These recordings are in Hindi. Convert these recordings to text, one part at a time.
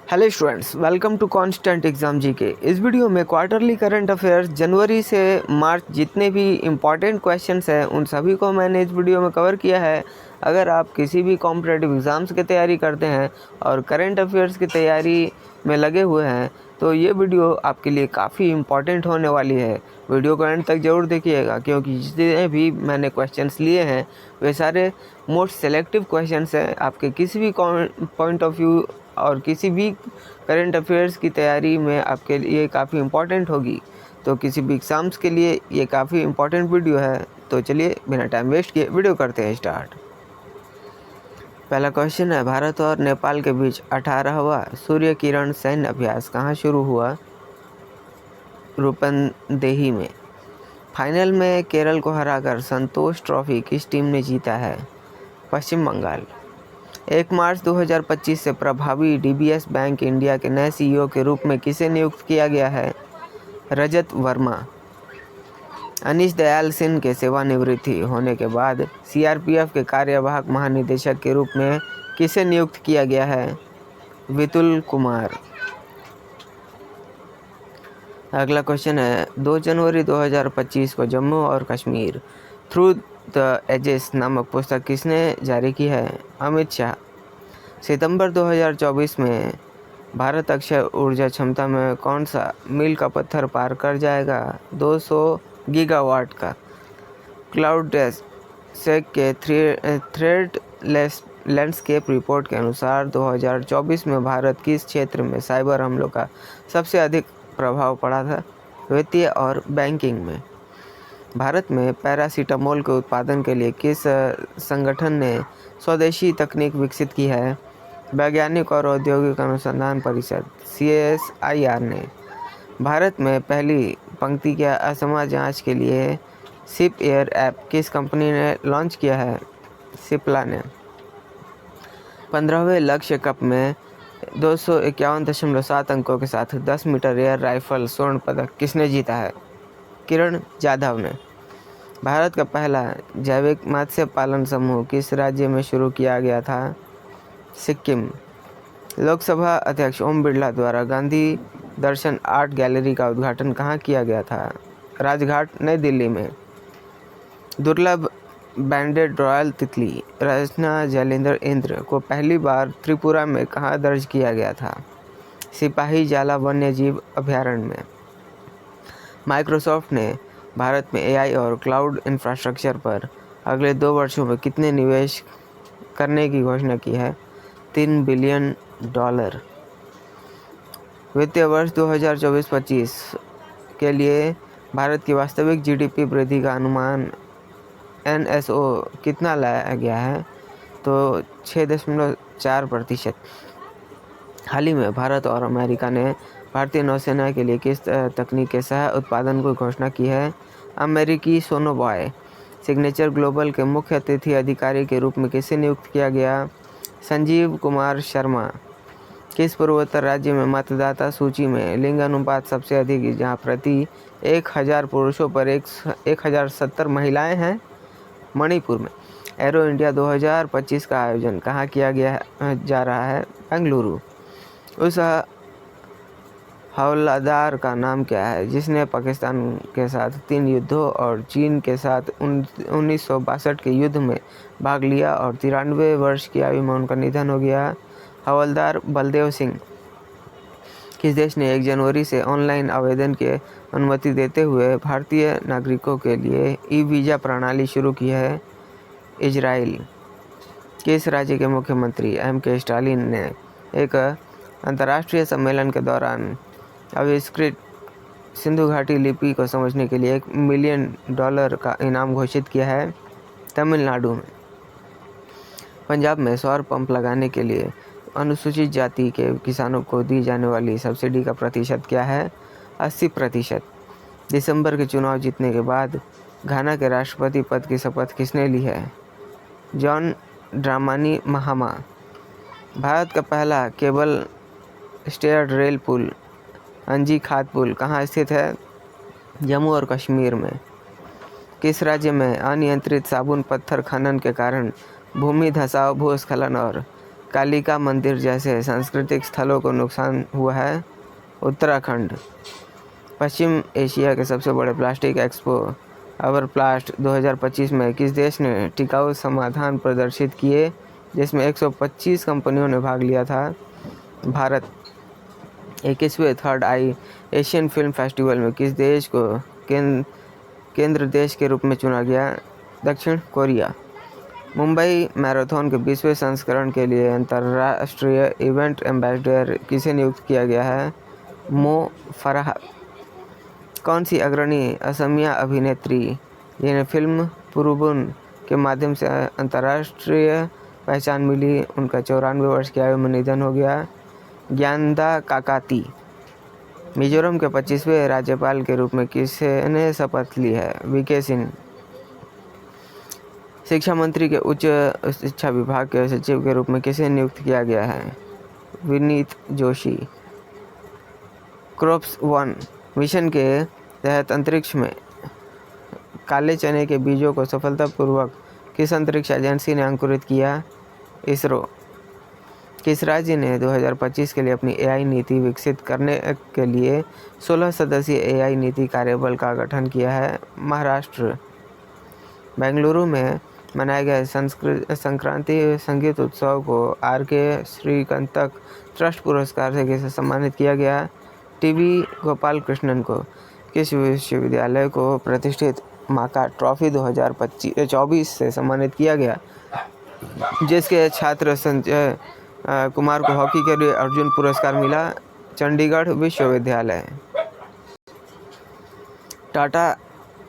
Hello students, welcome to constant exam GK. इस वीडियो में क्वार्टरली करंट अफेयर्स जनवरी से मार्च जितने भी इम्पॉर्टेंट क्वेश्चंस हैं उन सभी को मैंने इस वीडियो में कवर किया है। अगर आप किसी भी कॉम्पिटिटिव एग्ज़ाम्स की तैयारी करते हैं और करंट अफेयर्स की तैयारी में लगे हुए हैं तो ये वीडियो आपके लिए काफ़ी इम्पॉर्टेंट होने वाली है। वीडियो को एंड तक ज़रूर देखिएगा क्योंकि जितने भी मैंने क्वेश्चंस लिए हैं वे सारे मोस्ट सेलेक्टिव क्वेश्चंस हैं। आपके किसी भी पॉइंट ऑफ व्यू और किसी भी करंट अफेयर्स की तैयारी में आपके लिए काफ़ी इम्पॉर्टेंट होगी। तो किसी भी एग्ज़ाम्स के लिए ये काफ़ी इम्पॉर्टेंट वीडियो है। तो चलिए बिना टाइम वेस्ट किए वीडियो करते हैं स्टार्ट। पहला क्वेश्चन है, भारत और नेपाल के बीच 18वां सूर्य किरण सैन्य अभ्यास कहाँ शुरू हुआ? रूपंदेही में। फाइनल में केरल को हराकर संतोष ट्रॉफी किस टीम ने जीता है? पश्चिम बंगाल। 1 मार्च 2025 से प्रभावी डीबीएस बैंक इंडिया के नए सीईओ के रूप में किसे नियुक्त किया गया है? रजत वर्मा। अनीश दयाल सिंह के सेवानिवृत्ति होने के बाद सीआरपीएफ के कार्यवाहक महानिदेशक के रूप में किसे नियुक्त किया गया है? विपुल कुमार। अगला क्वेश्चन है, 2 जनवरी 2025 को जम्मू और कश्मीर थ्रू द एजेस नामक पुस्तक किसने जारी की है? अमित शाह। सितंबर 2024 में भारत अक्षय ऊर्जा क्षमता में कौन सा मील का पत्थर पार कर जाएगा? 200 गीगावाट का। क्लाउड सेक के थ्रेड लैंडस्केप रिपोर्ट के अनुसार 2024 में भारत किस क्षेत्र में साइबर हमलों का सबसे अधिक प्रभाव पड़ा था? वित्तीय और बैंकिंग में। भारत में पैरासीटामोल के उत्पादन के लिए किस संगठन ने स्वदेशी तकनीक विकसित की है? वैज्ञानिक और औद्योगिक अनुसंधान परिषद CSIR ने। भारत में पहली पंक्ति के अस्थमा जांच के लिए सिप एयर ऐप किस कंपनी ने लॉन्च किया है? सिप्ला ने। 15वें लक्ष्य कप में 251.7 अंकों के साथ 10 मीटर एयर राइफल स्वर्ण पदक किसने जीता है? किरण जाधव ने। भारत का पहला जैविक मत्स्य पालन समूह किस राज्य में शुरू किया गया था? सिक्किम। लोकसभा अध्यक्ष ओम बिरला द्वारा गांधी दर्शन आर्ट गैलरी का उद्घाटन कहाँ किया गया था? राजघाट, नई दिल्ली में। दुर्लभ बैंडेड रॉयल तितली रचना जैलेंद्र इंद्र को पहली बार त्रिपुरा में कहाँ दर्ज किया गया था? सिपाही जाला वन्यजीव अभयारण्य में। माइक्रोसॉफ्ट ने भारत में AI और क्लाउड इंफ्रास्ट्रक्चर पर अगले 2 वर्षों में कितने निवेश करने की घोषणा की है? $3 बिलियन। वित्तीय वर्ष 2024-25 के लिए भारत की वास्तविक GDP वृद्धि का अनुमान NSO कितना लाया गया है? तो 6.4%। हाल ही में भारत और अमेरिका ने भारतीय नौसेना के लिए किस तकनीक के सह उत्पादन की घोषणा की है? अमेरिकी सोनोबॉय। सिग्नेचर ग्लोबल के मुख्य अतिथि अधिकारी के रूप में किसे नियुक्त किया गया? संजीव कुमार शर्मा। किस पूर्वोत्तर राज्य में मतदाता सूची में लिंग अनुपात सबसे अधिक है, जहां प्रति 1000 पुरुषों पर 1070 महिलाएं हैं? मणिपुर में। एरो इंडिया 2025 का आयोजन कहाँ किया जा रहा है? बेंगलुरु। उस हवलदार का नाम क्या है जिसने पाकिस्तान के साथ 3 युद्धों और चीन के साथ 1962 के युद्ध में भाग लिया और 93 वर्ष की आयु में उनका निधन हो गया? हवलदार बलदेव सिंह। किस देश ने 1 जनवरी से ऑनलाइन आवेदन की अनुमति देते हुए भारतीय नागरिकों के लिए ई-वीज़ा प्रणाली शुरू की है? इजराइल। किस राज्य के मुख्यमंत्री M.K. स्टालिन ने एक अंतर्राष्ट्रीय सम्मेलन के दौरान आविष्कृत सिंधु घाटी लिपि को समझने के लिए $1 मिलियन का इनाम घोषित किया है? तमिलनाडु में। पंजाब में सौर पंप लगाने के लिए अनुसूचित जाति के किसानों को दी जाने वाली सब्सिडी का प्रतिशत क्या है? 80%। दिसंबर के चुनाव जीतने के बाद घाना के राष्ट्रपति पद की शपथ किसने ली है? जॉन ड्रामानी महामा। भारत का पहला केबल स्टेयर्ड रेल पुल अंजी खाद पुल कहाँ स्थित है? जम्मू और कश्मीर में। किस राज्य में अनियंत्रित साबुन पत्थर खनन के कारण भूमि धंसाव, भूस्खलन और कालिका मंदिर जैसे सांस्कृतिक स्थलों को नुकसान हुआ है? उत्तराखंड। पश्चिम एशिया के सबसे बड़े प्लास्टिक एक्सपो अवर प्लास्ट 2025 में किस देश ने टिकाऊ समाधान प्रदर्शित किए, जिसमें 125 कंपनियों ने भाग लिया था? भारत। 21वें थर्ड आई एशियन फिल्म फेस्टिवल में किस देश को केंद्र देश के रूप में चुना गया? दक्षिण कोरिया। मुंबई मैराथन के 20वें संस्करण के लिए अंतर्राष्ट्रीय इवेंट एम्बेसडर किसे नियुक्त किया गया है? मो फराह। कौन सी अग्रणी असमिया अभिनेत्री जिन्हें फिल्म पुरुबुन के माध्यम से अंतर्राष्ट्रीय पहचान मिली, उनका 94 वर्ष की आयु में निधन हो गया? ज्ञानदा काकाती। मिजोरम के 25वें राज्यपाल के रूप में किसने शपथ ली है? वीके सिंह। शिक्षा मंत्री के उच्च शिक्षा विभाग के सचिव के रूप में किसे नियुक्त किया गया है? विनीत जोशी। क्रॉप्स 1 मिशन के तहत अंतरिक्ष में काले चने के बीजों को सफलतापूर्वक किस अंतरिक्ष एजेंसी ने अंकुरित किया? इसरो। किस राज्य ने 2025 के लिए अपनी एआई नीति विकसित करने के लिए 16 सदस्यीय एआई नीति कार्यबल का गठन किया है? महाराष्ट्र। बेंगलुरु में मनाए गए संक्रांति संगीत उत्सव को आर.के. श्रीकंतक ट्रस्ट पुरस्कार से किसे सम्मानित किया गया? टी.बी. गोपाल कृष्णन को। किस विश्वविद्यालय को प्रतिष्ठित माका ट्रॉफी 2024 से सम्मानित किया गया, जिसके छात्र संजय कुमार को हॉकी के लिए अर्जुन पुरस्कार मिला? चंडीगढ़ विश्वविद्यालय। टाटा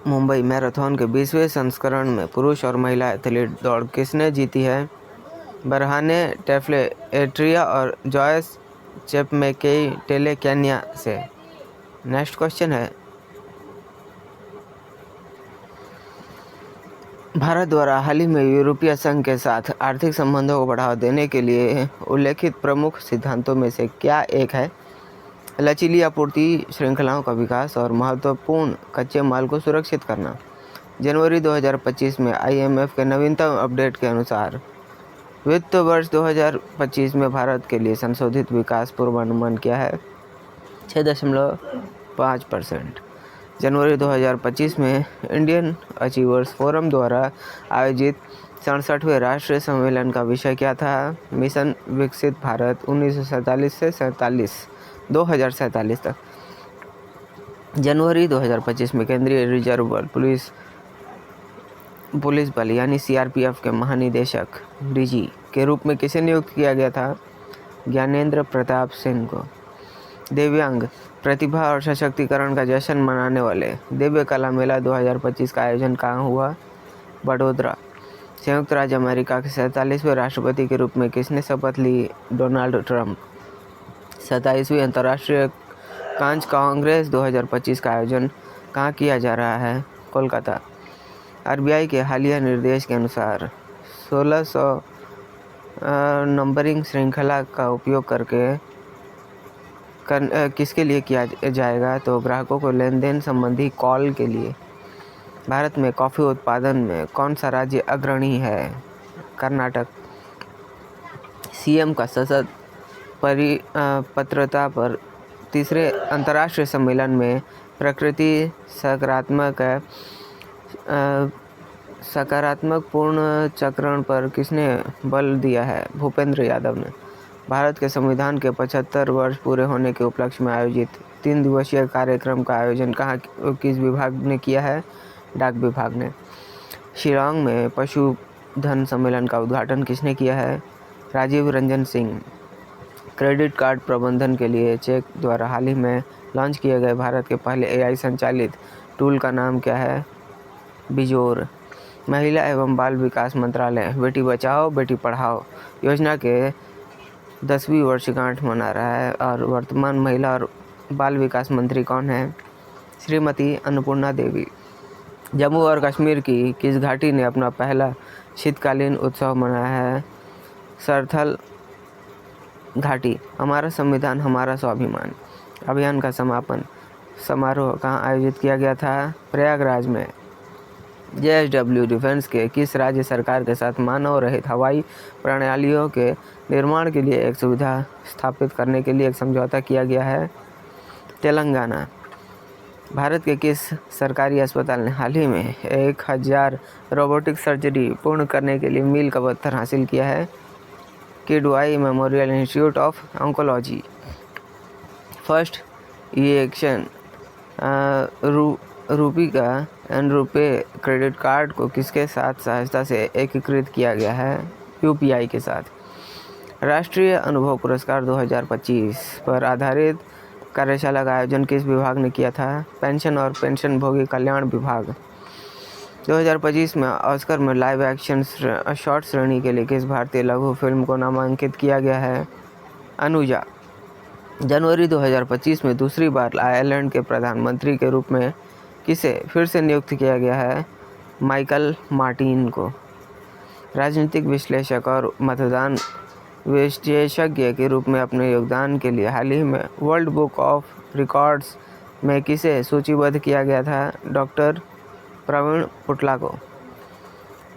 मुंबई मैराथन के 20वें संस्करण में पुरुष और महिला एथलीट दौड़ किसने जीती है? बरहाने टेफ्ले एट्रिया और जॉयस चेपमेकेई टेले केन्या से। नेक्स्ट क्वेश्चन है, भारत द्वारा हाल ही में यूरोपीय संघ के साथ आर्थिक संबंधों को बढ़ावा देने के लिए उल्लेखित प्रमुख सिद्धांतों में से क्या एक है? लचीली आपूर्ति श्रृंखलाओं का विकास और महत्वपूर्ण कच्चे माल को सुरक्षित करना। जनवरी 2025 में आईएमएफ के नवीनतम अपडेट के अनुसार वित्त वर्ष 2025 में भारत के लिए संशोधित विकास पूर्वानुमान क्या है? 6.5%। जनवरी 2025 में इंडियन अचीवर्स फोरम द्वारा आयोजित 67वें राष्ट्रीय सम्मेलन का विषय क्या था? मिशन विकसित भारत 1947 से 2047 तक। जनवरी 2025 में केंद्रीय रिजर्व बल पुलिस बल यानी सीआरपीएफ के महानिदेशक डीजी के रूप में किसे नियुक्त किया गया था? ज्ञानेंद्र प्रताप सिंह को। दिव्यांग प्रतिभा और सशक्तिकरण का जश्न मनाने वाले दिव्य कला मेला 2025 का आयोजन कहाँ हुआ? बड़ोदरा। संयुक्त राज्य अमेरिका के 47वें राष्ट्रपति के रूप में किसने शपथ ली? Donald Trump. 27वीं अंतर्राष्ट्रीय कांच कांग्रेस 2025 का आयोजन कहाँ किया जा रहा है? कोलकाता। आरबीआई के हालिया निर्देश के अनुसार 1600 नंबरिंग श्रृंखला का उपयोग किसके लिए किया जाएगा? तो ग्राहकों को लेन देन संबंधी कॉल के लिए। भारत में कॉफ़ी उत्पादन में कौन सा राज्य अग्रणी है? कर्नाटक। सीएम का सतत परिपत्रता पर तीसरे अंतर्राष्ट्रीय सम्मेलन में प्रकृति सकारात्मक पूर्ण चक्रण पर किसने बल दिया है? भूपेंद्र यादव ने। भारत के संविधान के 75 वर्ष पूरे होने के उपलक्ष्य में आयोजित 3 दिवसीय कार्यक्रम का आयोजन किस विभाग ने किया है? डाक विभाग ने। शिलांग में पशुधन सम्मेलन का उद्घाटन किसने किया है? राजीव रंजन सिंह। क्रेडिट कार्ड प्रबंधन के लिए चेक द्वारा हाल ही में लॉन्च किए गए भारत के पहले एआई संचालित टूल का नाम क्या है? बिजोर। महिला एवं बाल विकास मंत्रालय बेटी बचाओ बेटी पढ़ाओ योजना के 10वीं वर्षगांठ मना रहा है और वर्तमान महिला और बाल विकास मंत्री कौन है? श्रीमती अन्नपूर्णा देवी। जम्मू और कश्मीर की किस घाटी ने अपना पहला शीतकालीन उत्सव मनाया है? सरथल घाटी। हमारा संविधान हमारा स्वाभिमान अभियान का समापन समारोह कहाँ आयोजित किया गया था? प्रयागराज में। JSW डिफेंस के किस राज्य सरकार के साथ मानव रहित हवाई प्रणालियों के निर्माण के लिए एक सुविधा स्थापित करने के लिए एक समझौता किया गया है? तेलंगाना। भारत के किस सरकारी अस्पताल ने हाल ही में 1000 रोबोटिक सर्जरी पूर्ण करने के लिए मील का पत्थर हासिल किया है? Kidwai memorial institute of oncology. First injection RuPay credit card को किसके साथ सहायता से एकीकृत किया गया है? UPI के साथ। राष्ट्रीय अनुभव पुरस्कार 2025 पर आधारित कार्यशाला का आयोजन किस विभाग ने किया था? पेंशन और पेंशनभोगी कल्याण विभाग। 2025 में ऑस्कर में लाइव एक्शन शॉर्ट श्रेणी के लिए किस भारतीय लघु फिल्म को नामांकित किया गया है? अनुजा। जनवरी 2025 में दूसरी बार आयरलैंड के प्रधानमंत्री के रूप में किसे फिर से नियुक्त किया गया है? माइकल मार्टिन को। राजनीतिक विश्लेषक और मतदान विशेषज्ञ के रूप में अपने योगदान के लिए हाल ही में वर्ल्ड बुक ऑफ रिकॉर्ड्स में किसे सूचीबद्ध किया गया था? डॉक्टर प्रवीण पुटला को।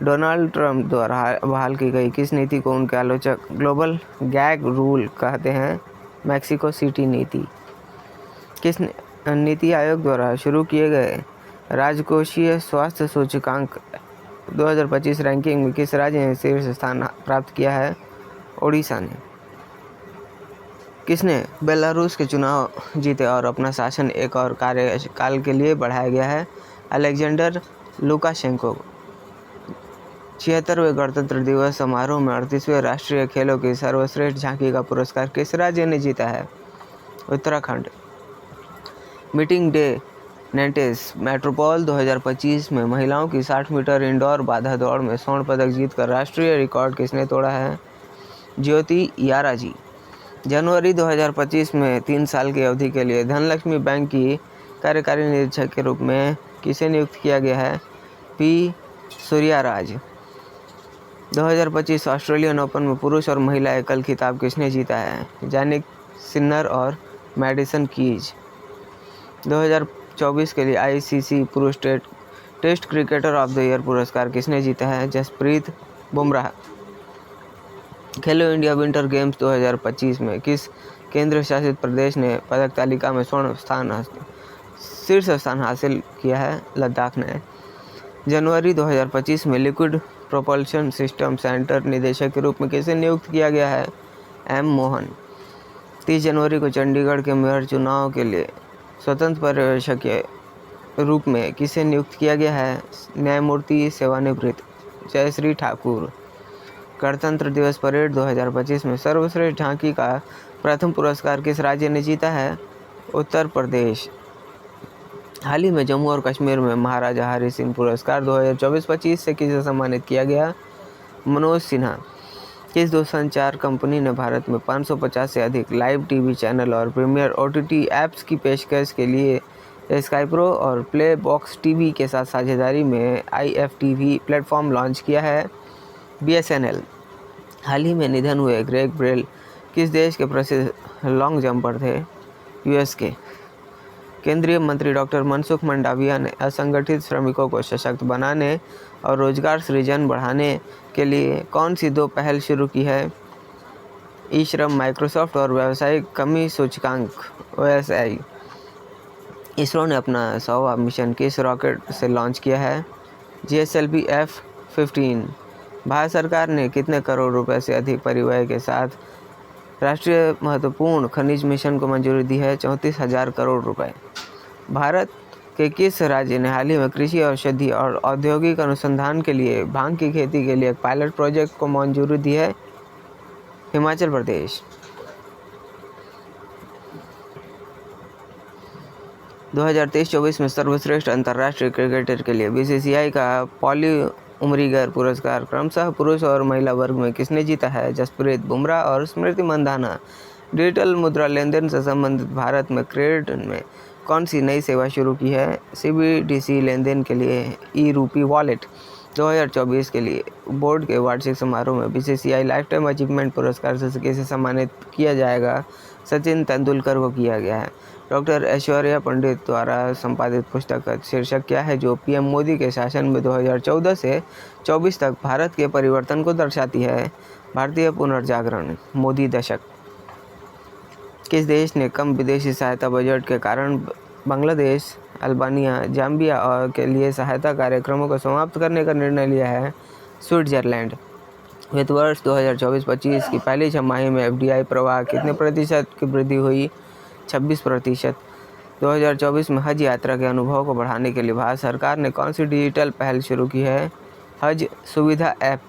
डोनाल्ड ट्रंप द्वारा बहाल की गई किस नीति को उनके आलोचक ग्लोबल गैग रूल कहते हैं? मैक्सिको सिटी नीति। किस नीति आयोग द्वारा शुरू किए गए राजकोषीय स्वास्थ्य सूचकांक 2025 रैंकिंग में किस राज्य ने शीर्ष स्थान प्राप्त किया है? ओडिशा ने। किसने बेलारूस के चुनाव जीते और अपना शासन एक और कार्यकाल के लिए बढ़ाया गया है? Alexander Lukashenko. 76वें गणतंत्र दिवस समारोह में 38वें राष्ट्रीय खेलों की सर्वश्रेष्ठ झांकी का पुरस्कार किस राज्य ने जीता है? उत्तराखंड। मीटिंग डे नेटेस मेट्रोपोल 2025 में महिलाओं की 60 मीटर इंडोर बाधा दौड़ में स्वर्ण पदक जीतकर राष्ट्रीय रिकॉर्ड किसने तोड़ा है? ज्योति याराजी। जनवरी 2025 में 3 साल की अवधि के लिए धनलक्ष्मी बैंक की कार्यकारी निदेशक के रूप में किसे नियुक्त किया गया है? पी सूर्याराज। 2025 ऑस्ट्रेलियन ओपन में पुरुष और महिला एकल खिताब किसने जीता है? जानिक सिन्नर और मैडिसन कीज। 2024 के लिए ICC पुरुष test cricketer of the year पुरस्कार किसने जीता है? जसप्रीत बुमराह। खेलो इंडिया विंटर गेम्स 2025 में किस केंद्र शासित प्रदेश ने पदक तालिका में शीर्ष स्थान हासिल किया है? लद्दाख ने। जनवरी 2025 में लिक्विड प्रोपल्शन सिस्टम सेंटर निदेशक के रूप में किसे नियुक्त किया गया है? M मोहन। 30 जनवरी को चंडीगढ़ के मेयर चुनाव के लिए स्वतंत्र पर्यवेक्षक के रूप में किसे नियुक्त किया गया है? न्यायमूर्ति सेवानिवृत्त जयश्री ठाकुर। गणतंत्र दिवस परेड 2025 में सर्वश्रेष्ठ झांकी का प्रथम पुरस्कार किस राज्य ने जीता है? उत्तर प्रदेश। हाल ही में जम्मू और कश्मीर में महाराजा हरि सिंह पुरस्कार 2024-25 से किसे सम्मानित किया गया? मनोज सिन्हा। किस दूरसंचार कंपनी ने भारत में 550 से अधिक लाइव टीवी चैनल और प्रीमियर OTT ऐप्स की पेशकश के लिए स्काई प्रो और प्ले बॉक्स टीवी के साथ साझेदारी में IFTV प्लेटफॉर्म लॉन्च किया है? BSNL। हाल ही में निधन हुए ग्रेग ब्रेल किस देश के प्रसिद्ध लॉन्ग जंपर थे? US के। केंद्रीय मंत्री डॉक्टर मनसुख मंडाविया ने असंगठित श्रमिकों को सशक्त बनाने और रोजगार सृजन बढ़ाने के लिए कौन सी 2 पहल शुरू की है? ई-श्रम, माइक्रोसॉफ्ट और व्यावसायिक कमी सूचकांक OSI। इसरो ने अपना 100वां मिशन किस रॉकेट से लॉन्च किया है? GSLV F-15। भारत सरकार ने कितने करोड़ रुपए से अधिक परिव्यय के साथ राष्ट्रीय महत्वपूर्ण खनिज मिशन को मंजूरी दी है? 34,000 करोड़ रुपए। भारत के किस राज्य ने हाल ही में कृषि, औषधि और औद्योगिक अनुसंधान के लिए भांग की खेती के लिए एक पायलट प्रोजेक्ट को मंजूरी दी है? हिमाचल प्रदेश। 2023-24 में सर्वश्रेष्ठ अंतर्राष्ट्रीय क्रिकेटर के लिए BCCI का पॉली उमरीगर पुरस्कार क्रमशः पुरुष और महिला वर्ग में किसने जीता है? जसप्रीत बुमराह और स्मृति मंधाना। डिजिटल मुद्रा लेनदेन से संबंधित भारत में क्रेडिट में कौन सी नई सेवा शुरू की है? CBDC लेनदेन के लिए ई-रूपी वॉलेट। 2024 के लिए बोर्ड के वार्षिक समारोह में BCCI लाइफ टाइम अचीवमेंट पुरस्कार से किसे सम्मानित किया जाएगा? सचिन तेंदुलकर को किया गया है। डॉक्टर ऐश्वर्या पंडित द्वारा संपादित पुस्तक का शीर्षक क्या है, जो पीएम मोदी के शासन में 2014 से 24 तक भारत के परिवर्तन को दर्शाती है। भारतीय पुनर्जागरण, मोदी दशक। किस देश ने कम विदेशी सहायता बजट के कारण बांग्लादेश, अल्बानिया, जाम्बिया और के लिए सहायता कार्यक्रमों को समाप्त करने का निर्णय लिया है? स्विट्जरलैंड। वित्त वर्ष 2024-25 की पहली छमाही में एफडीआई प्रवाह कितने प्रतिशत की वृद्धि हुई? 26%। 2024 में हज यात्रा के अनुभव को बढ़ाने के लिए भारत सरकार ने कौन सी डिजिटल पहल शुरू की है? हज सुविधा ऐप।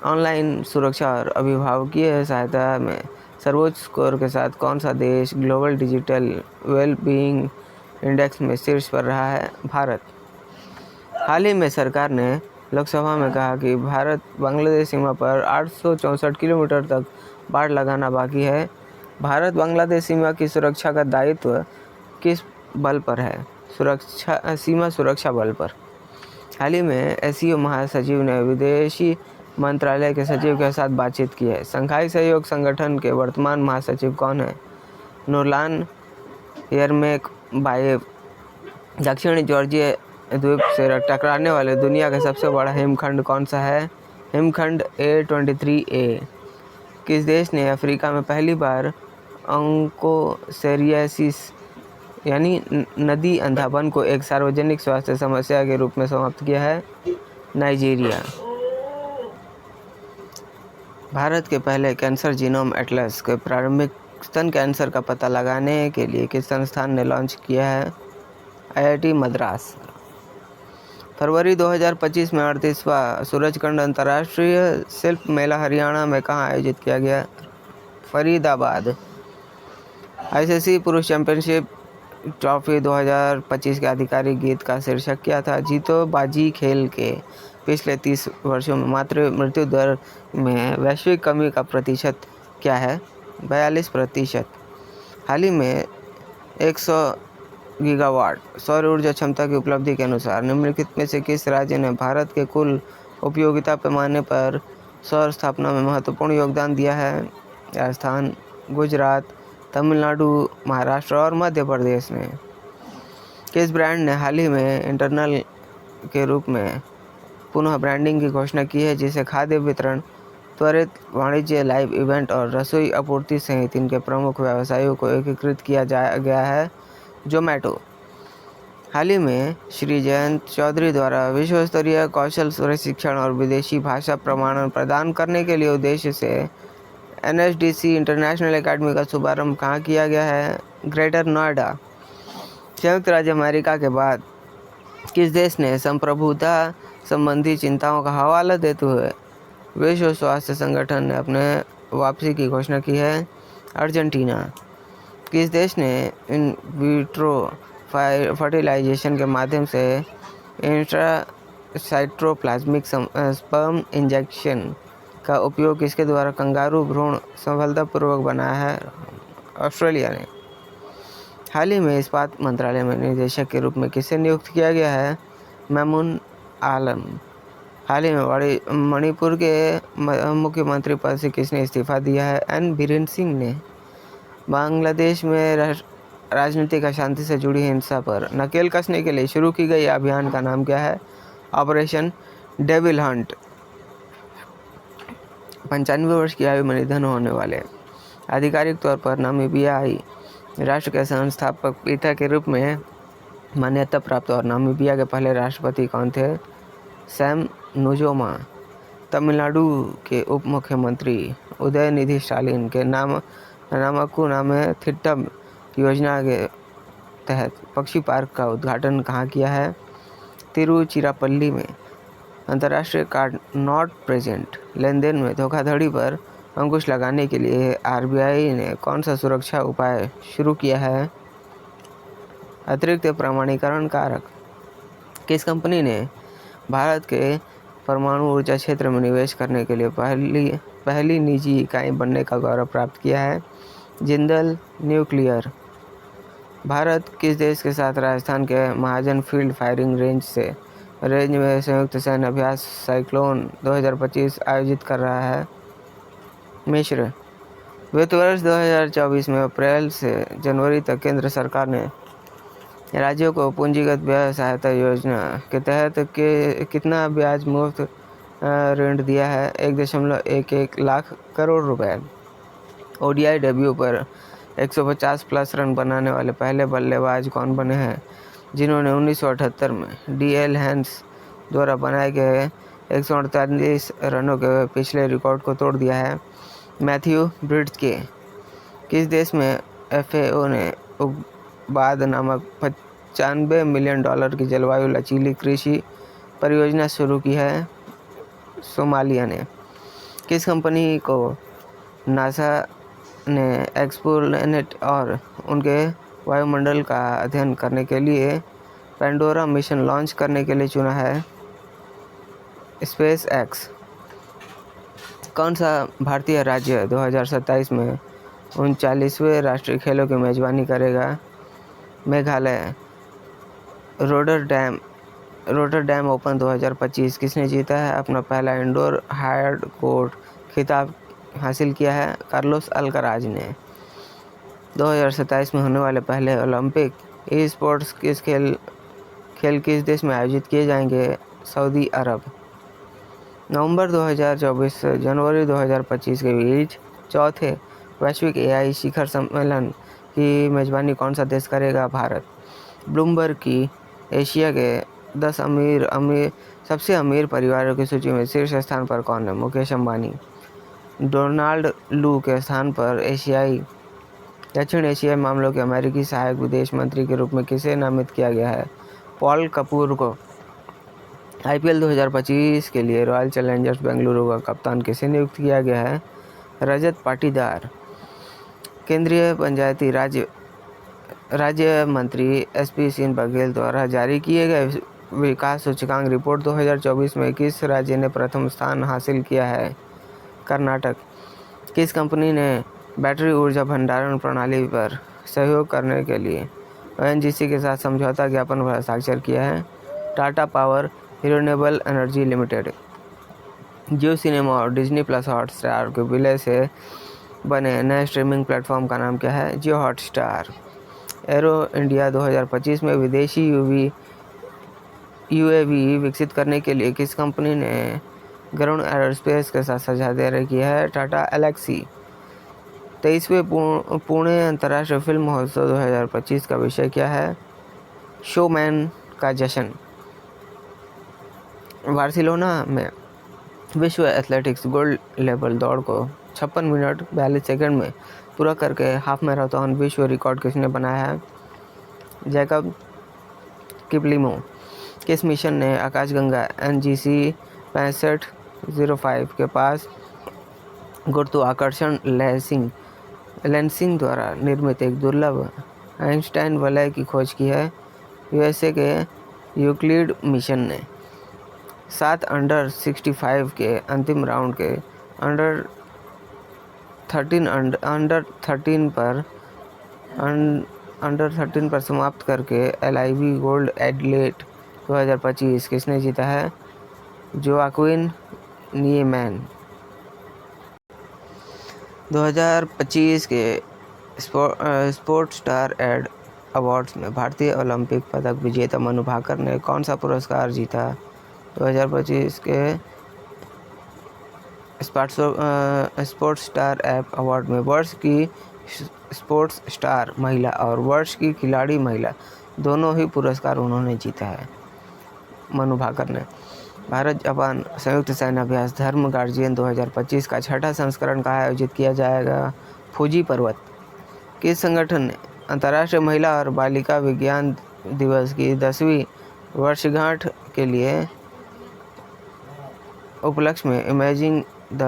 ऑनलाइन सुरक्षा और अभिभावकीय सहायता में सर्वोच्च स्कोर के साथ कौन सा देश ग्लोबल डिजिटल वेल-बीइंग इंडेक्स में शीर्ष पर रहा है? भारत। हाल ही में सरकार ने लोकसभा में कहा कि भारत बांग्लादेश सीमा पर 864 किलोमीटर तक बाड़ लगाना बाकी है। भारत बांग्लादेश सीमा की सुरक्षा का दायित्व किस बल पर है? सीमा सुरक्षा बल पर। हाल ही में एससीओ महासचिव ने विदेशी मंत्रालय के सचिव के साथ बातचीत की है। शंघाई सहयोग संगठन के वर्तमान महासचिव कौन है? नूरलान यरमेकबायेव। दक्षिणी जॉर्जिया द्वीप से टकराने वाले दुनिया का सबसे बड़ा हिमखंड कौन सा है? हिमखंड A23A। किस देश ने अफ्रीका में पहली बार ऑन्कोसेरियासिस यानी नदी अंधापन को एक सार्वजनिक स्वास्थ्य समस्या के रूप में समाप्त किया है? नाइजीरिया। भारत के पहले कैंसर जीनोम एटलस के प्रारंभिक स्तन कैंसर का पता लगाने के लिए किस संस्थान ने लॉन्च किया है? IIT मद्रास। फरवरी 2025 में 38वां सूरजकुंड अंतर्राष्ट्रीय शिल्प मेला हरियाणा में कहाँ आयोजित किया गया? फरीदाबाद। ICC पुरुष चैंपियनशिप ट्रॉफी 2025 के आधिकारिक गीत का शीर्षक क्या था? जीतो बाजी खेल के। पिछले 30 वर्षों में मातृ मृत्यु दर में वैश्विक कमी का प्रतिशत क्या है? 42%। हाल ही में 100 गीगावाट सौर ऊर्जा क्षमता की उपलब्धि के अनुसार निम्नलिखित में से किस राज्य ने भारत के कुल उपयोगिता पैमाने पर सौर स्थापना में महत्वपूर्ण योगदान दिया है? राजस्थान, गुजरात, तमिलनाडु, महाराष्ट्र और मध्य प्रदेश ने। किस ब्रांड ने हाल ही में इंटरनल के रूप में पुनः ब्रांडिंग की घोषणा की है, जिसे खाद्य वितरण, त्वरित वाणिज्य, लाइव इवेंट और रसोई आपूर्ति सहित इनके प्रमुख व्यवसायों को एकीकृत किया गया है? जोमैटो। हाल ही में श्री जयंत चौधरी द्वारा विश्व स्तरीय कौशल प्रशिक्षण और विदेशी भाषा प्रमाणन प्रदान करने के लिए उद्देश्य से NSDC इंटरनेशनल एकेडमी का शुभारंभ कहाँ किया गया है? ग्रेटर नोएडा। संयुक्त राज्य अमेरिका के बाद किस देश ने संप्रभुता संबंधी चिंताओं का हवाला देते हुए विश्व स्वास्थ्य संगठन ने अपने वापसी की घोषणा की है? अर्जेंटीना। किस देश ने इन विट्रो फर्टिलाइजेशन के माध्यम से इंट्रासाइटोप्लाज्मिक स्पर्म इंजेक्शन का उपयोग किसके द्वारा कंगारू भ्रूण सफलतापूर्वक बनाया है? ऑस्ट्रेलिया ने। हाल ही में इस्पात मंत्रालय में निदेशक के रूप में किसे नियुक्त किया गया है? मैमून आलम। हाल ही में मणिपुर के मुख्यमंत्री पद से किसने इस्तीफा दिया है? N बीरेन सिंह ने। बांग्लादेश में राजनीतिक अशांति से जुड़ी हिंसा पर नकेल कसने के लिए शुरू की गई अभियान का नाम क्या है? Operation devil Hunt. 95 वर्ष की आयु में निधन होने वाले आधिकारिक तौर पर नामीबियाई राष्ट्र के संस्थापक पिता के रूप में मान्यता प्राप्त और नामीबिया के पहले राष्ट्रपति कौन थे? सैम नुजोमा। तमिलनाडु के उप मुख्यमंत्री उदयनिधि स्टालिन के नामक्कू थिट्टम योजना के तहत पक्षी पार्क का उद्घाटन कहाँ किया है? तिरुचिरापल्ली में। अंतर्राष्ट्रीय कार्ड नॉट प्रेजेंट लेन देन में धोखाधड़ी पर अंकुश लगाने के लिए RBI ने कौन सा सुरक्षा उपाय शुरू किया है? अतिरिक्त प्रमाणीकरण कारक। किस कंपनी ने भारत के परमाणु ऊर्जा क्षेत्र में निवेश करने के लिए पहली निजी इकाई बनने का गौरव प्राप्त किया है? जिंदल न्यूक्लियर। भारत किस देश के साथ राजस्थान के महाजन फील्ड फायरिंग रेंज में संयुक्त सैन्य अभ्यास साइक्लोन 2025 आयोजित कर रहा है? मिस्र। वित्त वर्ष 2024 में अप्रैल से जनवरी तक केंद्र सरकार ने राज्यों को पूंजीगत व्यय सहायता योजना के तहत कितना ब्याज मुफ्त ऋण दिया है? 1.11 लाख करोड़ रुपए। ओडीआई डेब्यू पर 150 प्लस रन बनाने वाले पहले बल्लेबाज कौन बने हैं, जिन्होंने 1978 में डीएल हैंस द्वारा बनाए गए 148 रनों के पिछले रिकॉर्ड को तोड़ दिया है? मैथ्यू ब्रिड्सके। किस देश में एफएओ ने उबाद नामक $95 मिलियन की जलवायु लचीली कृषि परियोजना शुरू की है? सोमालिया ने। किस कंपनी को नासा ने एक्सप्लेनेट और उनके वायुमंडल का अध्ययन करने के लिए पेंडोरा मिशन लॉन्च करने के लिए चुना है? Space x. कौन सा भारतीय राज्य 2027 में 39वें राष्ट्रीय खेलों की मेजबानी करेगा? मेघालय। रोटरडैम ओपन 2025 किसने जीता है? अपना पहला इंडोर हार्ड कोर्ट खिताब हासिल किया है कार्लोस अल्काराज ने। 2027 में होने वाले पहले ओलंपिक ई स्पोर्ट्स खेल किस देश में आयोजित किए जाएंगे? सऊदी अरब। नवंबर 2024 से जनवरी 2025 के बीच चौथे वैश्विक एआई शिखर सम्मेलन की मेजबानी कौन सा देश करेगा? भारत। ब्लूमबर्ग की एशिया के 10 सबसे अमीर परिवारों की सूची में शीर्ष स्थान पर कौन है? मुकेश अंबानी। डोनाल्ड लू के स्थान पर दक्षिण एशियाई मामलों के अमेरिकी सहायक विदेश मंत्री के रूप में किसे नामित किया गया है? पॉल कपूर को। आईपीएल 2025 के लिए रॉयल चैलेंजर्स बेंगलुरु का कप्तान किसे नियुक्त किया गया है? रजत पाटीदार। केंद्रीय पंचायती राज्य मंत्री एसपी सिंह बघेल द्वारा जारी किए गए विकास सूचकांक रिपोर्ट 2024 में किस राज्य ने प्रथम स्थान हासिल किया है? कर्नाटक। किस कंपनी ने बैटरी ऊर्जा भंडारण प्रणाली पर सहयोग करने के लिए ओएनजीसी के साथ समझौता ज्ञापन पर हस्ताक्षर किया है? Tata power renewable energy limited. Jio cinema और डिज्नी प्लस हॉटस्टार के विलय से बने नए स्ट्रीमिंग प्लेटफॉर्म का नाम क्या है? जियो हॉटस्टार। एरो इंडिया 2025 में विदेशी यूएवी विकसित करने के लिए किस कंपनी ने गरुड़ एरोस्पेस के साथ साझेदारी की है? टाटा एलेक्सी। 23वें पुणे अंतर्राष्ट्रीय फिल्म महोत्सव 2025 का विषय क्या है? शोमैन का जश्न। बार्सिलोना में विश्व एथलेटिक्स गोल्ड लेवल दौड़ को 56 मिनट 42 सेकंड में पूरा करके हाफ मैराथन विश्व रिकॉर्ड किसने बनाया है? जैकब किपलिमो। किस मिशन ने आकाशगंगा NGC 6505 के पास गुरुत्वाकर्षण लेंसिंग द्वारा निर्मित एक दुर्लभ आइंस्टाइन वलय की खोज की है? यूएसए के यूक्लिड मिशन ने। 7 अंडर 65 के अंतिम राउंड के अंडर 13 पर समाप्त करके LIV गोल्ड एथलीट 2025 किसने जीता है? Joaquin Niemann. 2025 के स्पोर्ट्स स्टार एड अवार्ड्स में भारतीय ओलंपिक पदक विजेता मनु भाकर ने कौन सा पुरस्कार जीता? 2025 के स्पोर्ट्स स्टार ऐप अवार्ड में वर्ष की स्पोर्ट्स स्टार महिला और वर्ष की खिलाड़ी महिला दोनों ही पुरस्कार उन्होंने जीता है, मनु भाकर ने। भारत जापान संयुक्त सैन्य अभ्यास धर्म गार्जियन 2025 का छठा संस्करण का आयोजित किया जाएगा? फूजी पर्वत। किस संगठन ने अंतर्राष्ट्रीय महिला और बालिका विज्ञान दिवस की 10वीं वर्षगांठ के लिए उपलक्ष्य में imaging the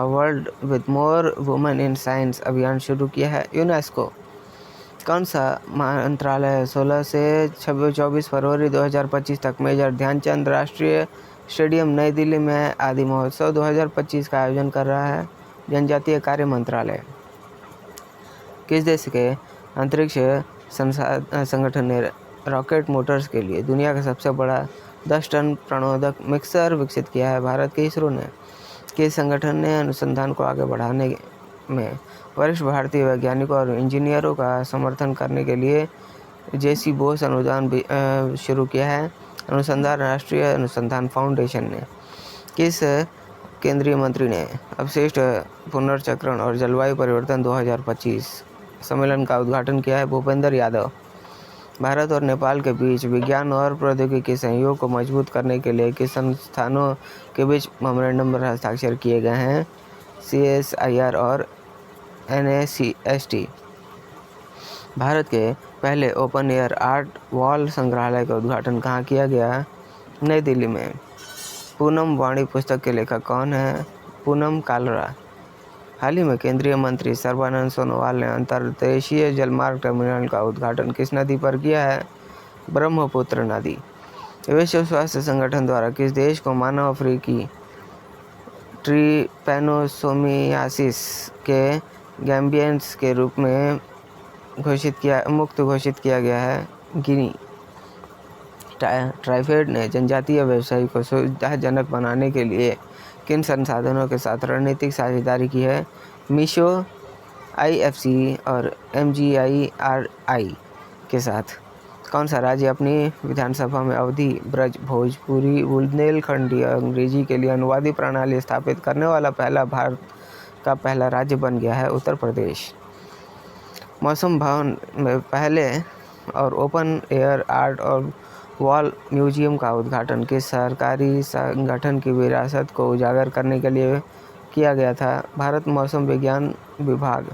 world with more women in science अभियान शुरू किया है? यूनेस्को। कौन सा मंत्रालय 16 से 24 फरवरी 2025 तक मेजर ध्यानचंद राष्ट्रीय स्टेडियम नई दिल्ली में आदि महोत्सव 2025 का आयोजन कर रहा है? जनजातीय कार्य मंत्रालय। किस देश के अंतरिक्ष संगठन ने रॉकेट मोटर्स के लिए दुनिया का सबसे बड़ा 10 टन प्रणोदक मिक्सर विकसित किया है? भारत के इसरो ने। किस संगठन ने अनुसंधान को आगे बढ़ाने में वरिष्ठ भारतीय वैज्ञानिकों और इंजीनियरों का समर्थन करने के लिए जेसी बोस अनुदान शुरू किया है। अनुसंधान राष्ट्रीय अनुसंधान फाउंडेशन ने किस केंद्रीय मंत्री ने अपशिष्ट पुनर्चक्रण और जलवायु परिवर्तन 2025 सम्मेलन का उद्घाटन किया है? भूपेंद्र यादव। भारत और नेपाल के बीच विज्ञान और प्रौद्योगिकी सहयोग को मजबूत करने के लिए किस संस्थानों के बीच मेमोरेंडम पर हस्ताक्षर किए गए हैं? CSIR और NACST। भारत के पहले ओपन एयर आर्ट वॉल संग्रहालय का उद्घाटन कहाँ किया गया? नई दिल्ली में। पूनम वाणी पुस्तक के लेखक कौन है? पूनम कालरा। हाल ही में केंद्रीय मंत्री सर्बानंद सोनोवाल ने अंतर्देशीय जलमार्ग टर्मिनल का उद्घाटन किस नदी पर किया है? ब्रह्मपुत्र नदी। विश्व स्वास्थ्य संगठन द्वारा किस देश को मानव अफ्रीकी ट्रिपैनोसोमियासिस के गैम्बियंस के रूप में मुक्त घोषित किया गया है? गिनी। ट्राइफेड ने जनजातीय व्यवसाय को सुविधाजनक बनाने के लिए किन संसाधनों के साथ रणनीतिक साझेदारी की है? मीशो, IFC और MGIRI के साथ। कौन सा राज्य अपनी विधानसभा में अवधी, ब्रज, भोजपुरी, बुंदेलखंडी और अंग्रेजी के लिए अनुवादी प्रणाली स्थापित करने वाला भारत का पहला राज्य बन गया है? उत्तर प्रदेश। मौसम भवन में पहले और ओपन एयर आर्ट और वॉल म्यूजियम का उद्घाटन किस सरकारी संगठन की विरासत को उजागर करने के लिए किया गया था? भारत मौसम विज्ञान विभाग।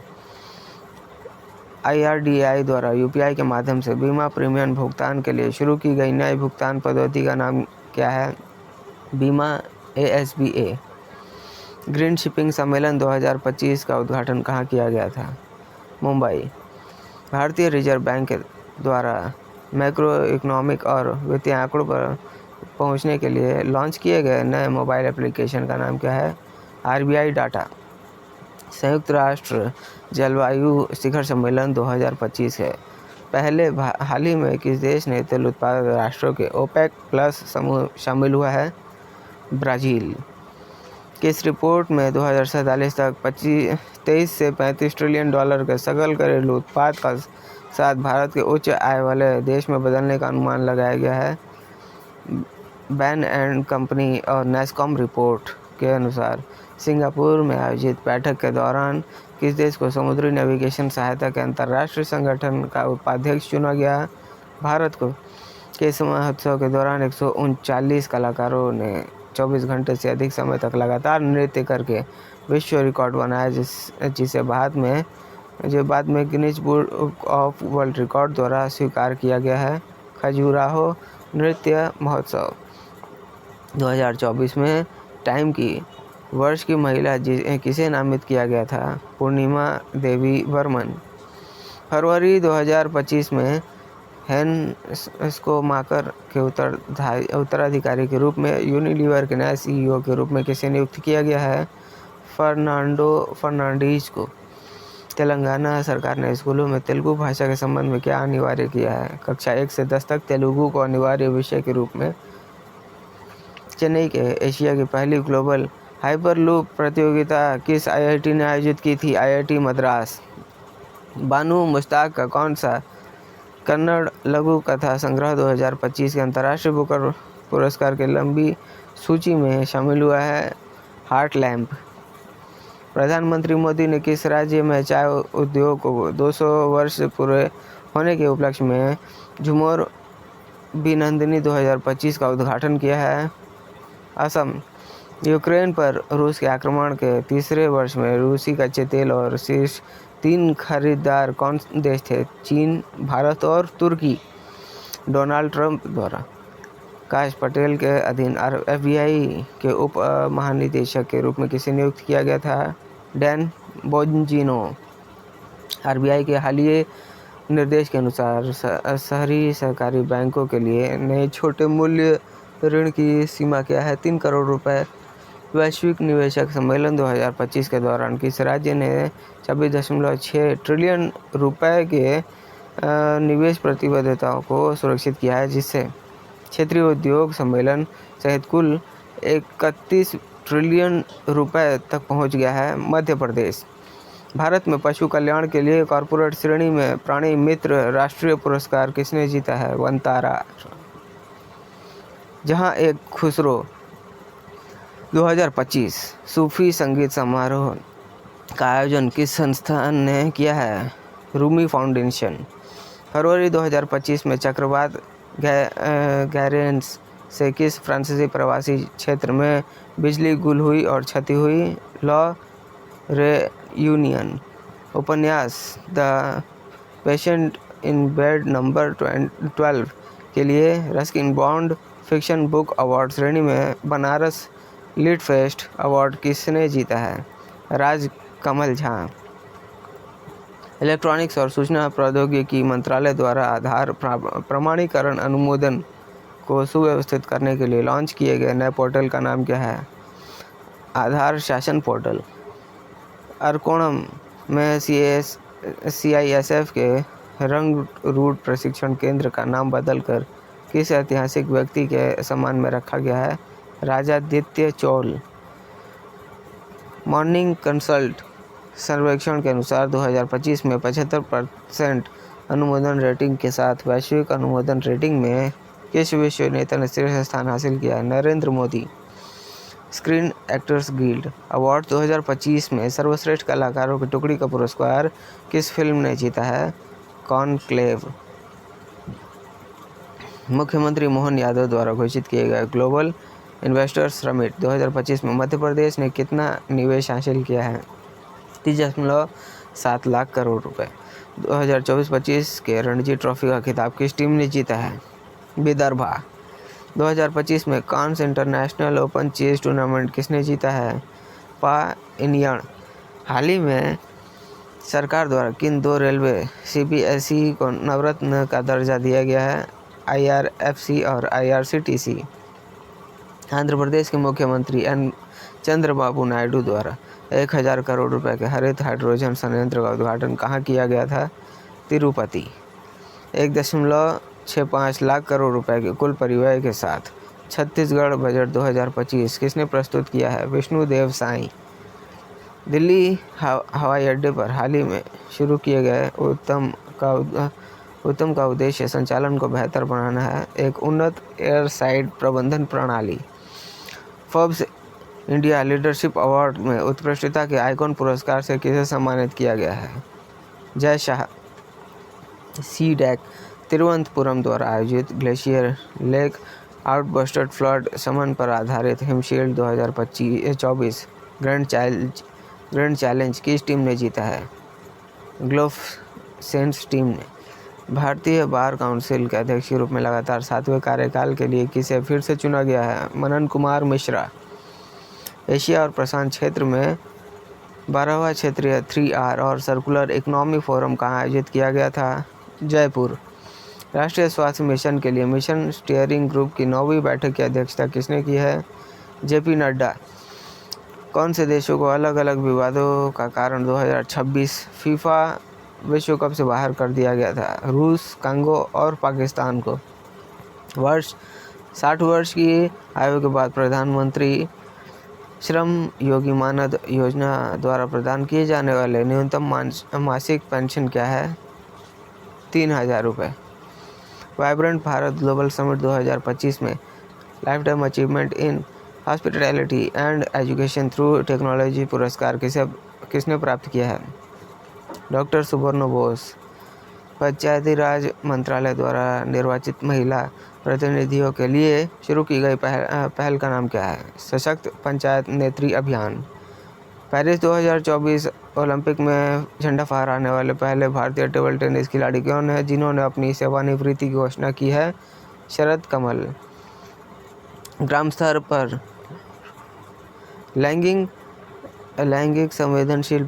IRDAI द्वारा UPI के माध्यम से बीमा प्रीमियम भुगतान के लिए शुरू की गई नई भुगतान पद्धति का नाम क्या है? बीमा ASBA। ग्रीन शिपिंग सम्मेलन 2025 का उद्घाटन कहाँ किया गया था? मुंबई। भारतीय रिजर्व बैंक द्वारा मैक्रो इकोनॉमिक और वित्तीय आंकड़ों पर पहुंचने के लिए लॉन्च किए गए नए मोबाइल एप्लीकेशन का नाम क्या है? RBI data. संयुक्त राष्ट्र जलवायु शिखर सम्मेलन 2025 है। हाल ही में किस देश ने तेल उत्पादक राष्ट्रों के OPEC+ समूह शामिल हुआ है? ब्राज़ील। किस रिपोर्ट में 2047 तक 23 से 35 ट्रिलियन डॉलर के सकल घरेलू उत्पाद का साथ भारत के उच्च आय वाले देश में बदलने का अनुमान लगाया गया है? बैन एंड कंपनी और NASSCOM रिपोर्ट के अनुसार सिंगापुर में आयोजित बैठक के दौरान किस देश को समुद्री नेविगेशन सहायता के अंतर्राष्ट्रीय संगठन का उपाध्यक्ष चुना गया? भारत को। किस महोत्सव के दौरान 139 कलाकारों ने 24 घंटे से अधिक समय तक लगातार नृत्य करके विश्व रिकॉर्ड बनाया, जिसे बाद में Guinness book of world record द्वारा स्वीकार किया गया है? खजुराहो नृत्य महोत्सव। 2024 में टाइम की वर्ष की महिला किसे नामित किया गया था? पूर्णिमा देवी बर्मन। फरवरी 2025 में हेन स्कोमाकर के उत्तराधिकारी के रूप में यूनिलीवर के नए CEO के रूप में किसे नियुक्त किया गया है? फर्नांडो फर्नांडीज को। तेलंगाना सरकार ने स्कूलों में तेलुगु भाषा के संबंध में क्या अनिवार्य किया है? कक्षा 1 से 10 तक तेलुगु को अनिवार्य विषय के रूप में। चेन्नई के एशिया की पहली ग्लोबल हाइपरलूप प्रतियोगिता किस IIT ने आयोजित की थी? IIT मद्रास। बानू मुश्ताक का कौन सा कन्नड़ लघु कथा संग्रह 2025 के अंतर्राष्ट्रीय बुकर पुरस्कार की लंबी सूची में शामिल हुआ है? Heart lamp. प्रधानमंत्री मोदी ने किस राज्य में चाय उद्योग को 200 वर्ष पूरे होने के उपलक्ष्य में झुमोर बिनंदिनी 2025 का उद्घाटन किया है? असम। यूक्रेन पर रूस के आक्रमण के तीसरे वर्ष में रूसी कच्चे तेल और शीर्ष 3 खरीदार कौन देश थे? चीन, भारत और तुर्की। डोनाल्ड ट्रंप द्वारा काश पटेल के अधीन FBI के उप महानिदेशक के रूप में किसे नियुक्त किया गया था? डैन बोंजिनो। RBI के हालिया निर्देश के अनुसार शहरी सहकारी बैंकों के लिए नए छोटे मूल्य ऋण की सीमा क्या है? 3 करोड़ रुपए। वैश्विक निवेशक सम्मेलन 2025 के दौरान किस राज्य ने 26.6 ट्रिलियन रुपए के निवेश प्रतिबद्धताओं को सुरक्षित किया है, जिससे क्षेत्रीय उद्योग सम्मेलन सहित कुल 31 ट्रिलियन रुपए तक पहुंच गया है? मध्य प्रदेश। भारत में पशु कल्याण के लिए कॉर्पोरेट श्रेणी में प्राणी मित्र राष्ट्रीय पुरस्कार किसने जीता है? वंतारा। जहां एक खुसरो 2025 सूफी संगीत समारोह का आयोजन किस संस्थान ने किया है? रूमी फाउंडेशन। फरवरी 2025 में चक्रवात गैरेंस से किस फ्रांसीसी प्रवासी क्षेत्र में बिजली गुल हुई और क्षति हुई? लॉ रेयूनियन। उपन्यास the patient in bed number 12 के लिए Ruskin bond fiction book award श्रेणी में बनारस लिट फेस्ट अवार्ड किसने जीता है? राज कमल झा। इलेक्ट्रॉनिक्स और सूचना प्रौद्योगिकी मंत्रालय द्वारा आधार प्रमाणीकरण अनुमोदन को सुव्यवस्थित करने के लिए लॉन्च किए गए नए पोर्टल का नाम क्या है? आधार शासन पोर्टल। अरकोणम में CISF के रंग रूट प्रशिक्षण केंद्र का नाम बदलकर किस ऐतिहासिक व्यक्ति के सम्मान में रखा गया है? राजादित्य चोल। मॉर्निंग कंसल्ट सर्वेक्षण के अनुसार 2025 में 75% अनुमोदन रेटिंग के साथ वैश्विक अनुमोदन रेटिंग में किस विश्व नेता ने शीर्ष स्थान हासिल किया है? Narendra Modi. Screen actors guild award 2025 में सर्वश्रेष्ठ कलाकारों की टुकड़ी का पुरस्कार किस फिल्म ने जीता है? कॉनक्लेव। मुख्यमंत्री मोहन यादव द्वारा घोषित किए गए ग्लोबल इन्वेस्टर्स समिट 2025 में मध्य प्रदेश ने कितना निवेश हासिल किया है? 30.7 लाख करोड़ रुपए। 2024-25 के रणजी ट्रॉफी का खिताब किस टीम ने जीता है? विदर्भा। 2025 में कांस इंटरनेशनल ओपन चेस टूर्नामेंट किसने जीता है? पाइनियर। हाल ही में सरकार द्वारा किन 2 रेलवे CPSE को नवरत्न का दर्जा दिया गया है? IRFC और IRCTC। आंध्र प्रदेश के मुख्यमंत्री N चंद्रबाबू नायडू द्वारा 1000 करोड़ रुपए के हरित हाइड्रोजन संयंत्र का उद्घाटन कहाँ किया गया था? तिरुपति। 1.65 लाख करोड़ रुपए के कुल परिव्यय के साथ छत्तीसगढ़ बजट 2025 किसने प्रस्तुत किया है? विष्णुदेव साई। दिल्ली हवाई अड्डे पर हाल ही में शुरू किए गए उत्तम का उद्देश्य संचालन को बेहतर बनाना है। एक उन्नत एयर साइड प्रबंधन प्रणाली। फोर्ब्स इंडिया लीडरशिप अवार्ड में उत्कृष्टता के आइकॉन पुरस्कार से किसे सम्मानित किया गया है? जय शाह। CDAC तिरुवनंतपुरम द्वारा आयोजित ग्लेशियर लेक आउटबस्टर फ्लड समन पर आधारित हिमशील्ड 2024 ग्रैंड चैलेंज किस टीम ने जीता है? ग्लोफसेंस टीम ने। भारतीय बार काउंसिल के अध्यक्ष के रूप में लगातार 7वें कार्यकाल के लिए किसे फिर से चुना गया है? मनन कुमार मिश्रा। एशिया और प्रशांत क्षेत्र में 12वां क्षेत्रीय 3R और सर्कुलर इकोनॉमी फोरम कहाँ आयोजित किया गया था? जयपुर। राष्ट्रीय स्वास्थ्य मिशन के लिए मिशन स्टीयरिंग ग्रुप की 9वीं बैठक की अध्यक्षता किसने की है? JP नड्डा। कौन से देशों को अलग अलग विवादों का कारण 2026 फीफा विश्व कप से बाहर कर दिया गया था? रूस, कांगो और पाकिस्तान को। 60 वर्ष की आयु के बाद प्रधानमंत्री श्रम योगी मानद योजना द्वारा प्रदान किए जाने वाले न्यूनतम मासिक पेंशन क्या है? 3000 रुपये। वाइब्रेंट भारत ग्लोबल समिट 2025 में life time achievement in hospitality and education through technology पुरस्कार किसने प्राप्त किया है? डॉक्टर सुबर्णो बोस। पंचायती राज मंत्रालय द्वारा निर्वाचित महिला प्रतिनिधियों के लिए शुरू की गई पहल का नाम क्या है? सशक्त पंचायत नेत्री अभियान। पेरिस 2024 ओलंपिक में झंडा फहराने वाले पहले भारतीय टेबल टेनिस खिलाड़ी कौन है जिन्होंने अपनी सेवानिवृत्ति की घोषणा की है? शरद कमल। ग्राम स्तर पर लैंगिक संवेदनशील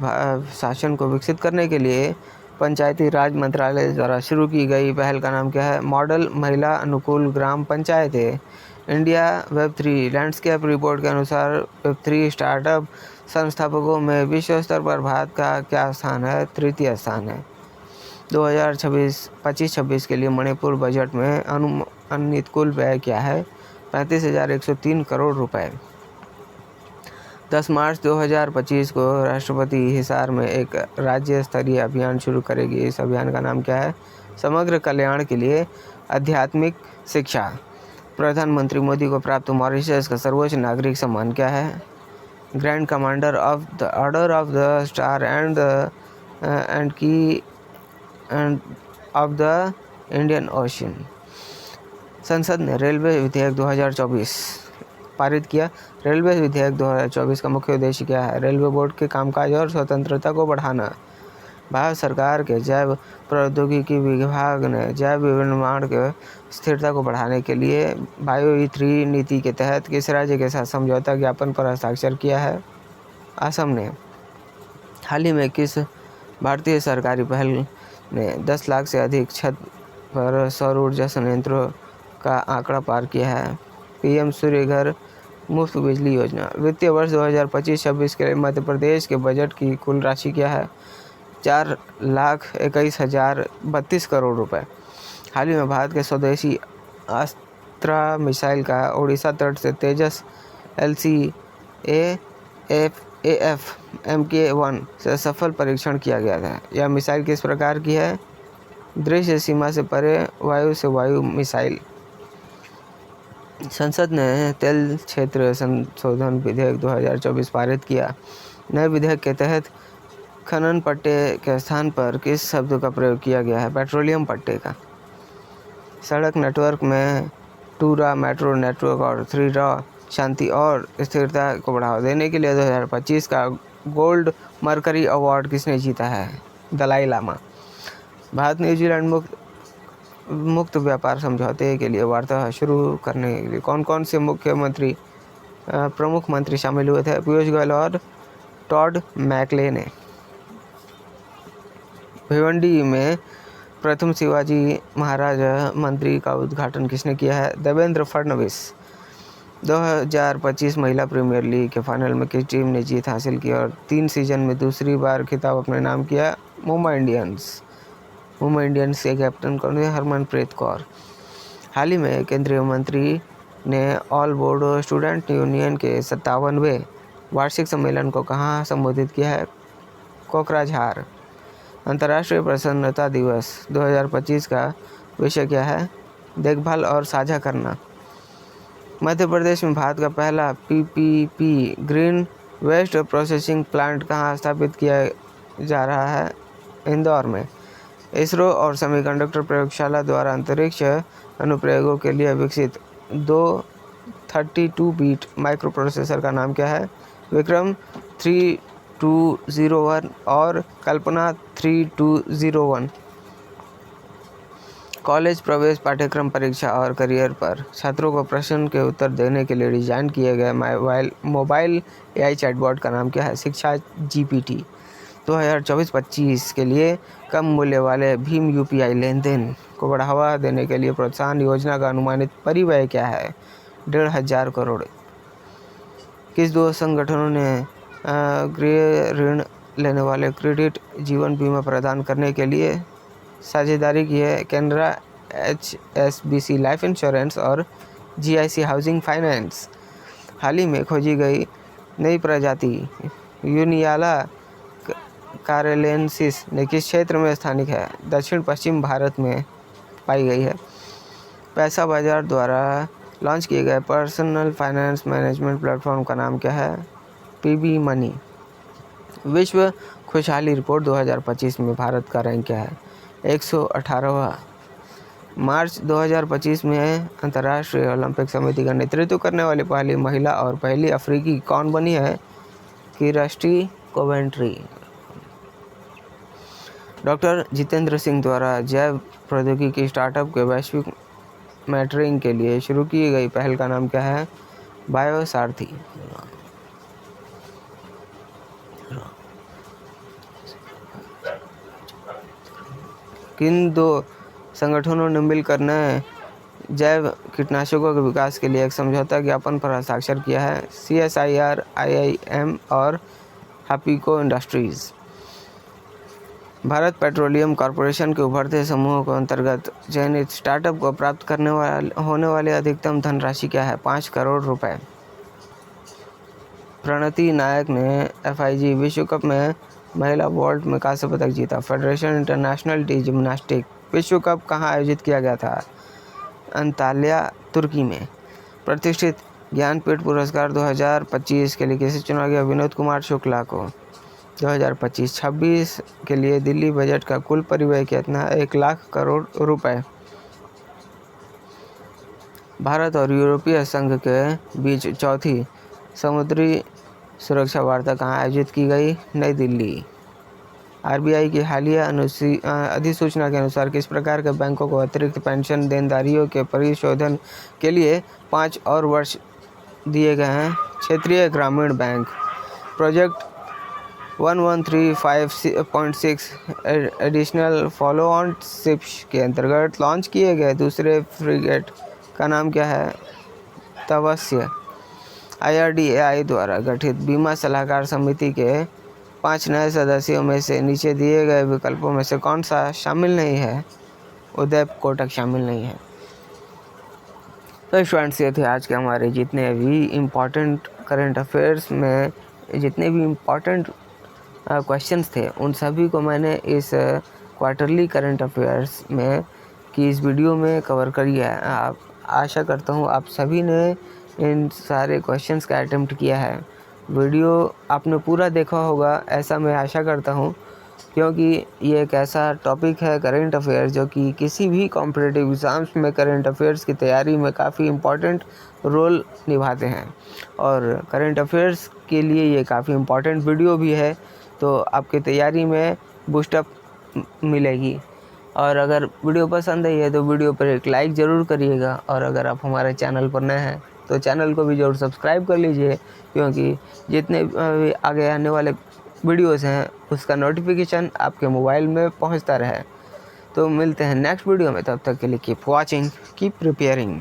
शासन को विकसित करने के लिए पंचायती राज मंत्रालय द्वारा शुरू की गई पहल का नाम क्या है? मॉडल महिला अनुकूल ग्राम पंचायतें। इंडिया Web3 लैंडस्केप रिपोर्ट के अनुसार Web3 स्टार्टअप संस्थापकों में विश्व स्तर पर भारत का क्या स्थान है? 3य स्थान है। 2025-26 के लिए मणिपुर बजट में अनुमानित कुल व्यय क्या है? 35,103 करोड़ रुपए। 10 मार्च 2025 को राष्ट्रपति हिसार में एक राज्य स्तरीय अभियान शुरू करेगी। इस अभियान का नाम क्या है? समग्र कल्याण के लिए आध्यात्मिक शिक्षा। प्रधानमंत्री मोदी को प्राप्त मॉरिशस का सर्वोच्च नागरिक सम्मान क्या है? Grand commander of the order of the star and की ऑफ द इंडियन ओशन। संसद ने रेलवे विधेयक 2024 पारित किया। रेलवे विधेयक 2024 का मुख्य उद्देश्य क्या है? रेलवे बोर्ड के कामकाज और स्वतंत्रता को बढ़ाना। भारत सरकार के जैव प्रौद्योगिकी विभाग ने जैव विनिर्माण के स्थिरता को बढ़ाने के लिए बायो-E3 नीति के तहत किस राज्य के साथ समझौता ज्ञापन पर हस्ताक्षर किया है? असम ने। हाल ही में किस भारतीय सरकारी पहल ने 10 लाख से अधिक छत पर सौर ऊर्जा संयंत्रों का आंकड़ा पार किया है? पीएम सूर्य घर मुफ्त बिजली योजना। वित्तीय वर्ष 2025-26 के लिए मध्य प्रदेश के बजट की कुल राशि क्या है? 4,21,032 करोड़ रुपए। हाल ही में भारत के स्वदेशी अस्त्रा मिसाइल का ओडिशा तट से तेजस LCA-AF MK1 से सफल परीक्षण किया गया था। यह मिसाइल किस प्रकार की है? दृश्य सीमा से परे वायु से वायु मिसाइल। संसद ने तेल क्षेत्र संशोधन विधेयक 2024 पारित किया। नए विधेयक के तहत खनन पट्टे के स्थान पर किस शब्द का प्रयोग किया गया है? पेट्रोलियम पट्टे का। सड़क नेटवर्क में 2RA मेट्रो नेटवर्क और 3RA शांति और स्थिरता को बढ़ावा देने के लिए 2025 का गोल्ड मरकरी अवार्ड किसने जीता है? दलाई लामा। भारत न्यूजीलैंड मुक्त व्यापार समझौते के लिए वार्ता शुरू करने के लिए कौन कौन से प्रमुख मंत्री शामिल हुए थे? पीयूष गोयल और टॉड मैकले ने। भिवंडी में प्रथम शिवाजी महाराज मंदिर का उद्घाटन किसने किया है? देवेंद्र फडणवीस। 2025 महिला प्रीमियर लीग के फाइनल में किस टीम ने जीत हासिल की और 3 सीजन में दूसरी बार खिताब अपने नाम किया? मुंबई इंडियंस के कैप्टन कौन है? हरमनप्रीत कौर। हाल ही में केंद्रीय मंत्री ने ऑल बोडो स्टूडेंट यूनियन के 57वें वार्षिक सम्मेलन को कहाँ संबोधित किया है? कोकराझार। अंतर्राष्ट्रीय प्रसन्नता दिवस 2025 का विषय क्या है? देखभाल और साझा करना। मध्य प्रदेश में भारत का पहला PPP green waste processing plant कहाँ स्थापित किया जा रहा है? इंदौर में। इसरो और सेमीकंडक्टर प्रयोगशाला द्वारा अंतरिक्ष अनुप्रयोगों के लिए विकसित 32 बीट माइक्रो प्रोसेसर का नाम क्या है? विक्रम 3201 और कल्पना 3201। कॉलेज प्रवेश पाठ्यक्रम परीक्षा और करियर पर छात्रों को प्रश्न के उत्तर देने के लिए डिजाइन किए गए मोबाइल AI चैटबॉट का नाम क्या है? शिक्षा GPT। 2024-25 के लिए कम मूल्य वाले भीम UPI लेन देन को बढ़ावा देने के लिए प्रोत्साहन योजना का अनुमानित परिव्यय क्या है? 1,500 करोड़। किस 2 संगठनों ने गृह ऋण लेने वाले क्रेडिट जीवन बीमा प्रदान करने के लिए साझेदारी की है? कैनरा HSBC लाइफ इंश्योरेंस और GIC हाउसिंग फाइनेंस। हाल ही में खोजी गई नई प्रजाति यूनियाला कारेलेंसिस ने किस क्षेत्र में स्थानिक है? दक्षिण पश्चिम भारत में पाई गई है। पैसा बाजार द्वारा लॉन्च किए गए पर्सनल फाइनेंस मैनेजमेंट प्लेटफॉर्म का नाम क्या है? PB money. विश्व खुशहाली रिपोर्ट 2025 में भारत का रैंक क्या है? 118वां। मार्च 2025 में अंतर्राष्ट्रीय ओलंपिक समिति का नेतृत्व करने वाली पहली महिला और पहली अफ्रीकी कौन बनी है? Kirsty Coventry. Doctor Jitendra Singh द्वारा जैव प्रौद्योगिकी स्टार्टअप के वैश्विक मैटरिंग के लिए शुरू की गई पहल का नाम क्या है? बायोसारथी। किन 2 संगठनों ने मिलकर नए जैव कीटनाशकों के विकास के लिए एक समझौता ज्ञापन पर हस्ताक्षर किया है? CSIR, IIM और हापीको इंडस्ट्रीज। भारत पेट्रोलियम कॉरपोरेशन के उभरते समूह को अंतर्गत चयनित स्टार्टअप को प्राप्त होने वाली अधिकतम धनराशि क्या है? 5 करोड़ रुपए। प्रणति नायक ने FIG विश्व कप में महिला वॉल्ट में कांस्य पदक जीता। फेडरेशन इंटरनेशनल डी जिम्नास्टिक विश्व कप कहाँ आयोजित किया गया था? अंताल्या, तुर्की में। प्रतिष्ठित ज्ञानपीठ पुरस्कार 2025 के लिए किसे चुना गया? विनोद कुमार शुक्ला को। 2025-26 के लिए दिल्ली बजट का कुल परिव्यय कितना है? 1 लाख करोड़ रुपए। भारत और यूरोपीय संघ के बीच चौथी समुद्री सुरक्षा वार्ता कहाँ आयोजित की गई? नई दिल्ली। RBI की हालिया अधिसूचना के अनुसार किस प्रकार के बैंकों को अतिरिक्त पेंशन देनदारियों के परिशोधन के लिए 5 और वर्ष दिए गए हैं? क्षेत्रीय ग्रामीण bank. Project 1135.6 additional follow on ships के अंतर्गत लॉन्च किए गए दूसरे फ्रिगेट का नाम क्या है? तवस्य। IRDAI द्वारा गठित बीमा सलाहकार समिति के 5 नए सदस्यों में से नीचे दिए गए विकल्पों में से कौन सा शामिल नहीं है? उदय कोटक शामिल नहीं है। तो स्टूडेंट्स, ये थे आज के हमारे जितने भी इम्पॉर्टेंट करंट अफेयर्स में जितने भी इम्पॉर्टेंट क्वेश्चंस थे, उन सभी को मैंने इस क्वार्टरली करंट अफेयर्स में की इस वीडियो में कवर करी है। आप आशा करता हूँ आप सभी ने इन सारे क्वेश्चंस का अटेम्प्ट किया है। वीडियो आपने पूरा देखा होगा ऐसा मैं आशा करता हूँ, क्योंकि ये एक ऐसा टॉपिक है करंट अफेयर्स जो कि किसी भी कॉम्पिटिटिव एग्ज़ाम्स में करंट अफेयर्स की तैयारी में काफ़ी इम्पॉर्टेंट रोल निभाते हैं और करंट अफेयर्स के लिए ये काफ़ी इम्पॉर्टेंट वीडियो भी है। तो आपकी तैयारी में बूस्टअप मिलेगी। और अगर वीडियो पसंद आई है तो वीडियो पर एक लाइक ज़रूर करिएगा, और अगर आप हमारे चैनल पर नए हैं तो चैनल को भी ज़रूर सब्सक्राइब कर लीजिए, क्योंकि जितने भी आगे आने वाले वीडियोस हैं उसका नोटिफिकेशन आपके मोबाइल में पहुंचता रहे। तो मिलते हैं नेक्स्ट वीडियो में, तब तक के लिए कीप वॉचिंग, कीप प्रिपेयरिंग।